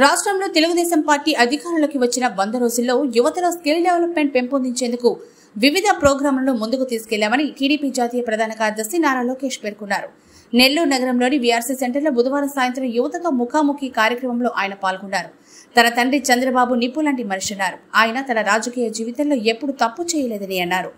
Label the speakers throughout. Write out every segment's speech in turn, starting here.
Speaker 1: రాష్ట్రంలో తెలుగుదేశం పార్టీ అధికారంలోకి వచ్చిన 100 రోజుల్లో యువతలో స్కిల్ డెవలప్మెంట్ పెంపొందించేందుకు వివిధ ప్రోగ్రాంలను ముందుకు తీసుకెళ్లామని టీడీపీ జాతీయ ప్రధాన కార్యదర్శి నారా లోకేష్ పేర్కొన్నారు. నెల్లూరు నగరంలోని వీఆర్సీ సెంటర్లో బుధవారం సాయంత్రం యువతతో ముఖాముఖి కార్యక్రమంలో ఆయన పాల్గొన్నారు. తన తండ్రి చంద్రబాబు నిప్పు లాంటి మనిషన్నారు. ఆయన తన రాజకీయ జీవితంలో ఎప్పుడు తప్పు చేయలేదని అన్నారు.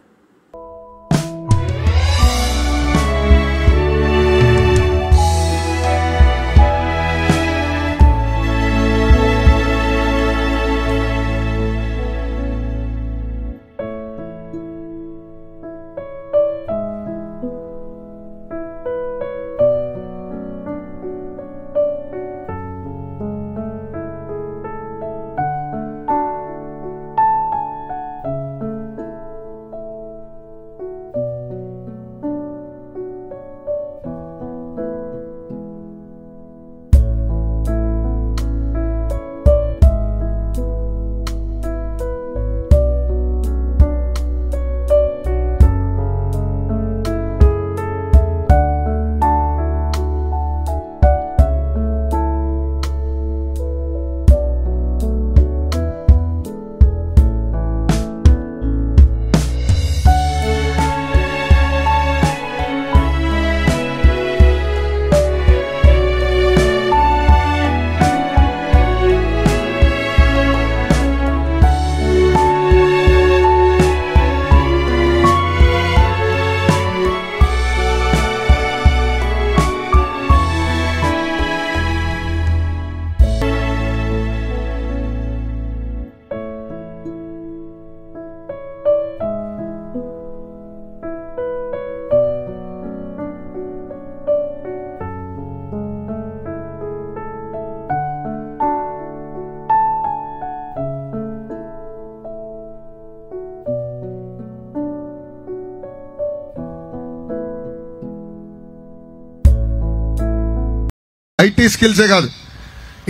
Speaker 2: ఐటీ స్కిల్సే కాదు,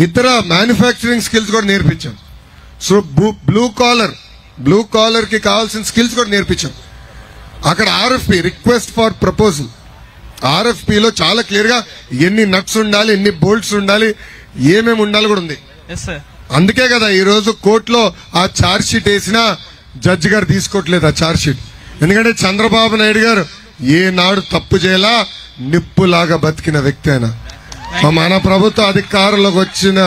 Speaker 2: ఇతర మ్యానుఫ్యాక్చరింగ్ స్కిల్స్ కూడా నేర్పించాం. సో బ్లూ కాలర్ కి కావాల్సిన స్కిల్స్ కూడా నేర్పించాం. అక్కడ ఆర్ఎఫ్పి, రిక్వెస్ట్ ఫర్ ప్రపోజల్, ఆర్ఎఫ్పిలో చాలా క్లియర్ గా ఎన్ని నట్స్ ఉండాలి, ఎన్ని బోల్ట్స్ ఉండాలి, ఏమేమి ఉండాలి కూడా ఉంది. అందుకే కదా ఈ రోజు కోర్టులో ఆ ఛార్జ్ షీట్ వేసినా జడ్జి గారు తీసుకోవట్లేదు ఆ ఛార్జ్ షీట్. ఎందుకంటే చంద్రబాబు నాయుడు గారు ఏనాడు తప్పు చేయాలా నిప్పులాగా బతికిన వ్యక్తి అయినా. మన ప్రభుత్వ అధికారంలోకి వచ్చిన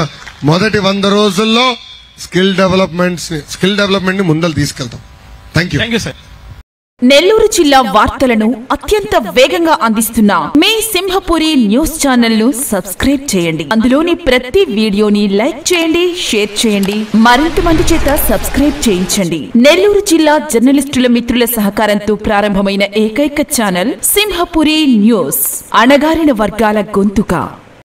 Speaker 2: మొదటి 100 రోజుల్లో స్కిల్ డెవలప్మెంట్ ని ముందలు తీసుకెళ్తాం. Thank you sir.
Speaker 3: నెల్లూరు జిల్లా వార్తలను అత్యంత వేగంగా అందిస్తున్న మీ సింహపురి న్యూస్ ఛానల్ ను సబ్స్క్రైబ్ చేయండి. అందులోని ప్రతి వీడియోని లైక్ చేయండి, షేర్ చేయండి, మరింత మంది చేత సబ్స్క్రైబ్ చేయించండి. నెల్లూరు జిల్లా జర్నలిస్టుల మిత్రుల సహకారంతో ప్రారంభమైన ఏకైక ఛానల్ సింహపురి న్యూస్, అణగారిన వర్గాల గొంతుక.